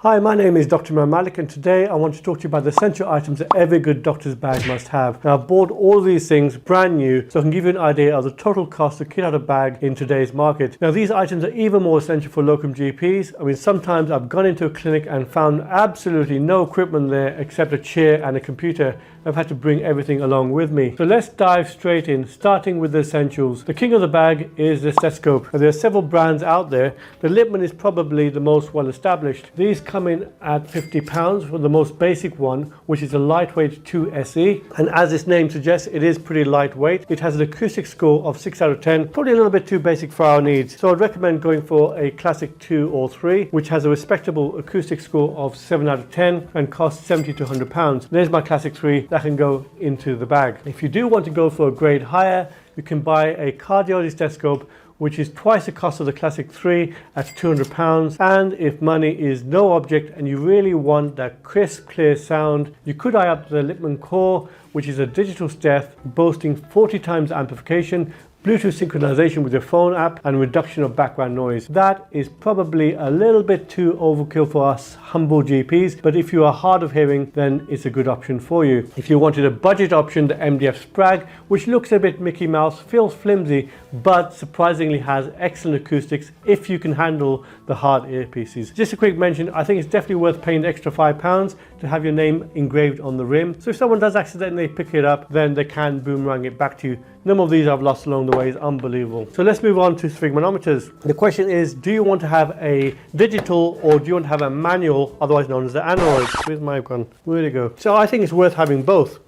Hi, my name is Dr. Imran Malik, and today I want to talk to you about the essential items that every good doctor's bag must have. Now, I've bought all of these things brand new so I can give you an idea of the total cost to kit out a bag in today's market. Now, these items are even more essential for locum GPs. I mean, sometimes I've gone into a clinic and found absolutely no equipment there except a chair and a computer. I've had to bring everything along with me. So let's dive straight in, starting with the essentials. The king of the bag is the stethoscope. Now, there are several brands out there. The Littmann is probably the most well established. These come in at £50 for the most basic one, which is a lightweight 2 SE. And as its name suggests, it is pretty lightweight. It has an acoustic score of 6 out of 10, probably a little bit too basic for our needs. So I'd recommend going for a classic 2 or 3, which has a respectable acoustic score of 7 out of 10 and costs £70 to £100. There's my classic 3 that can go into the bag. If you do want to go for a grade higher, you can buy a cardiology stethoscope, which is twice the cost of the classic 3 at £200. And if money is no object and you really want that crisp, clear sound, you could eye up the Littmann Core, which is a digital steth boasting 40 times amplification, Bluetooth synchronization with your phone app, and reduction of background noise. That is probably a little bit too overkill for us humble GPs, but if you are hard of hearing, then it's a good option for you. If you wanted a budget option, the MDF Sprag, which looks a bit Mickey Mouse, feels flimsy, but surprisingly has excellent acoustics if you can handle the hard earpieces. Just a quick mention, I think it's definitely worth paying the extra £5 to have your name engraved on the rim. So if someone does accidentally pick it up, then they can boomerang it back to you. None of these I've lost along the way. Is unbelievable. So let's move on to sphygmanometers. The question is, do you want to have a digital or do you want to have a manual, otherwise known as the Aneroid? Where's my gun? Where'd it go? So I think it's worth having both.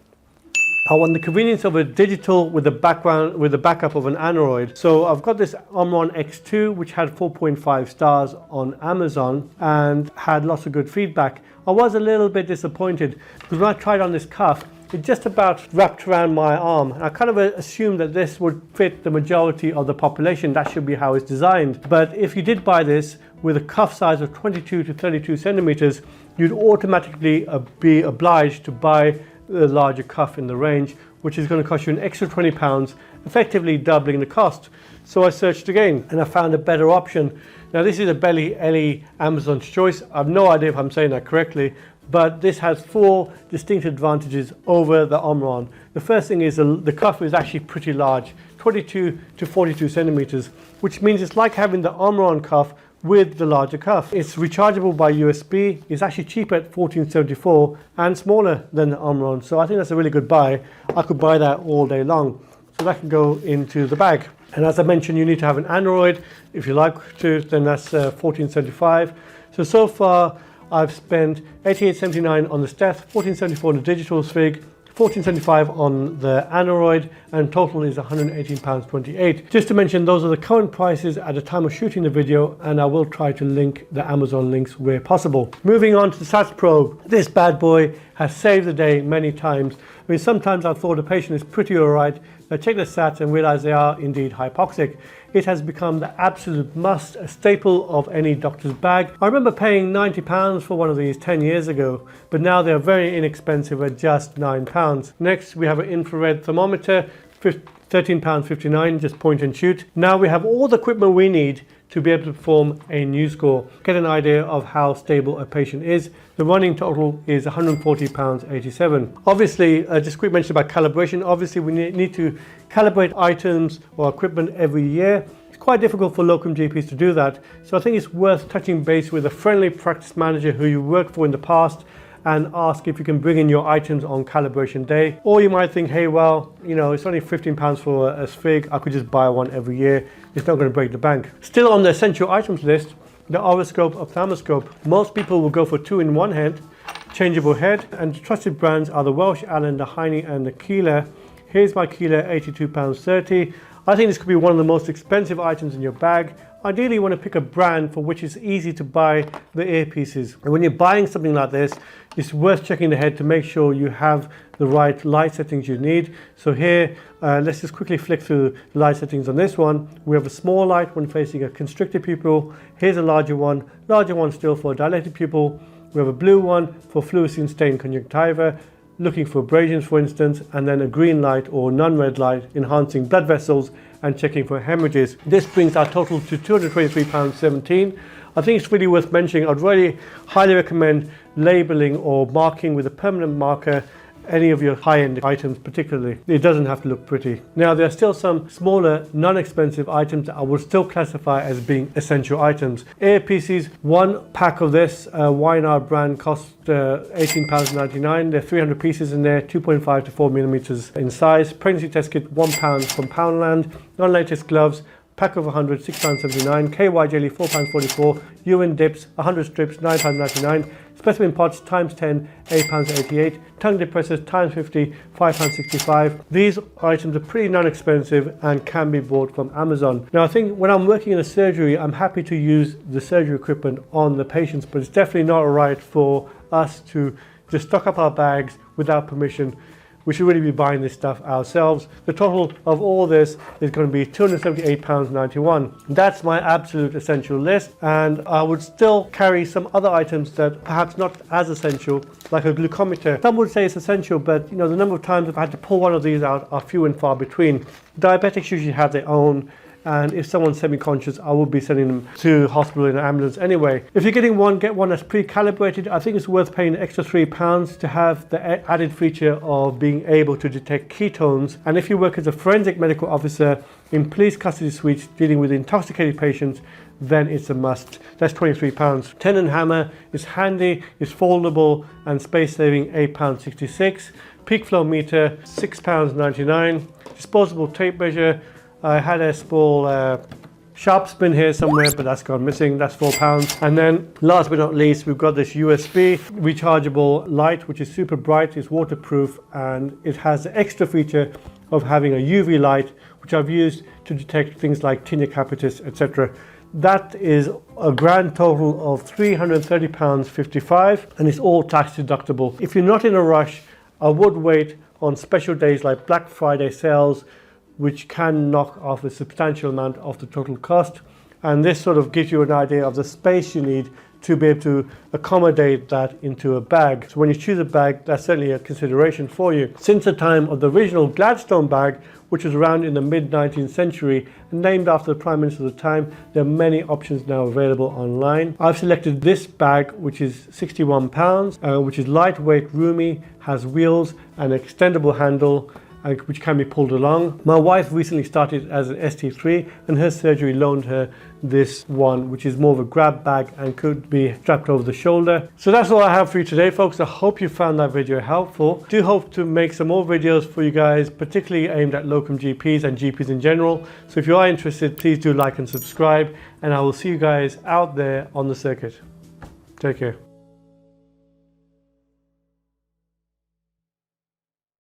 I want the convenience of a digital with the backup of an Aneroid. So I've got this Omron X2, which had 4.5 stars on Amazon and had lots of good feedback. I was a little bit disappointed because when I tried on this cuff, it just about wrapped around my arm. I kind of assumed that this would fit the majority of the population. That should be how it's designed. But if you did buy this with a cuff size of 22 to 32 centimeters, you'd automatically be obliged to buy the larger cuff in the range, which is going to cost you an extra £20, effectively doubling the cost. So I searched again and I found a better option. Now this is a Belly LE Amazon's Choice. I have no idea if I'm saying that correctly, but this has 4 distinct advantages over the Omron. The first thing is the cuff is actually pretty large, 22 to 42 centimeters, which means it's like having the Omron cuff with the larger cuff. It's rechargeable by USB. It's actually cheaper at $14.74 and smaller than the Omron. So I think that's a really good buy. I could buy that all day long. So that can go into the bag. And as I mentioned, you need to have an Aneroid. If you like to, then that's $14.75. So far, I've spent $88.79 on the Steth, $14.74 on the digital Sphig, $14.75 on the Aneroid, and total is £118.28. Just to mention, those are the current prices at the time of shooting the video, and I will try to link the Amazon links where possible. Moving on to the SATS probe. This bad boy has saved the day many times. I mean, sometimes I thought a patient is pretty alright. I check the SATs and realize they are indeed hypoxic. It has become the absolute must, a staple of any doctor's bag. I remember paying £90 for one of these 10 years ago, but now they're very inexpensive at just £9. Next, we have an infrared thermometer, £13.59, just point and shoot. Now we have all the equipment we need to be able to perform a new score, get an idea of how stable a patient is. The running total is £140.87. Obviously, just a quick mention about calibration. Obviously, we need to calibrate items or equipment every year. It's quite difficult for locum GPs to do that. So I think it's worth touching base with a friendly practice manager who you worked for in the past and ask if you can bring in your items on calibration day. Or you might think, hey, well, you know, it's only £15 for a Sphig. I could just buy one every year. It's not going to break the bank. Still on the essential items list, the Oroscope ophthalmoscope. Most people will go for 2 in 1 head, changeable head, and the trusted brands are the Welsh Allen, the Heine, and the Keeler. Here's my Keeler, £82.30. I think this could be one of the most expensive items in your bag. Ideally, you want to pick a brand for which it's easy to buy the earpieces. And when you're buying something like this, it's worth checking the head to make sure you have the right light settings you need. So here, let's just quickly flick through the light settings on this one. We have a small light when facing a constricted pupil. Here's a larger one still for a dilated pupil. We have a blue one for fluorescein stained conjunctiva, looking for abrasions for instance, and then a green light or non-red light enhancing blood vessels and checking for hemorrhages. This brings our total to £223.17. I think it's really worth mentioning. I'd really highly recommend labeling or marking with a permanent marker any of your high-end items particularly. It doesn't have to look pretty. Now there are still some smaller non-expensive items that I would still classify as being essential items. Earpieces, one pack of this YNR brand costs £18.99. There are 300 pieces in there, 2.5 to 4 millimeters in size. Pregnancy test kit, £1 from Poundland. Non-latex gloves, pack of 100, £6.79. KY jelly, £4.44. Urine dips, 100 strips, £9.99. Specimen pots times 10, £8.88. Tongue depressors times 50, £5.65. These items are pretty non-expensive and can be bought from Amazon. Now I think when I'm working in a surgery, I'm happy to use the surgery equipment on the patients, but it's definitely not right for us to just stock up our bags without permission. We should really be buying this stuff ourselves. The total of all this is going to be £278.91. That's my absolute essential list, and I would still carry some other items that perhaps not as essential, like a glucometer. Some would say it's essential, but the number of times I've had to pull one of these out are few and far between. Diabetics usually have their own, and if someone's semi-conscious, I will be sending them to hospital in an ambulance anyway. If you're getting one, get one that's pre-calibrated. I think it's worth paying an extra £3 to have the added feature of being able to detect ketones. And if you work as a forensic medical officer in police custody suites dealing with intoxicated patients, then it's a must. That's £23. Tenon hammer is handy, it's foldable and space saving, £8.66. Peak flow meter, £6.99. Disposable tape measure. I had a small sharp spin here somewhere, but that's gone missing. That's £4. And then last but not least, we've got this USB rechargeable light, which is super bright, it's waterproof, and it has the extra feature of having a UV light, which I've used to detect things like tinea capitis, etc. That is a grand total of £330.55, and it's all tax deductible. If you're not in a rush, I would wait on special days like Black Friday sales, which can knock off a substantial amount of the total cost. And this sort of gives you an idea of the space you need to be able to accommodate that into a bag. So when you choose a bag, that's certainly a consideration for you. Since the time of the original Gladstone bag, which was around in the mid-19th century and named after the Prime Minister of the time, there are many options now available online. I've selected this bag, which is £61, which is lightweight, roomy, has wheels and an extendable handle, which can be pulled along. My wife recently started as an ST3, and her surgery loaned her this one, which is more of a grab bag and could be strapped over the shoulder. So that's all I have for you today, folks. I hope you found that video helpful. Do hope to make some more videos for you guys, particularly aimed at locum GPs and GPs in general. So if you are interested, please do like and subscribe, and I will see you guys out there on the circuit. Take care.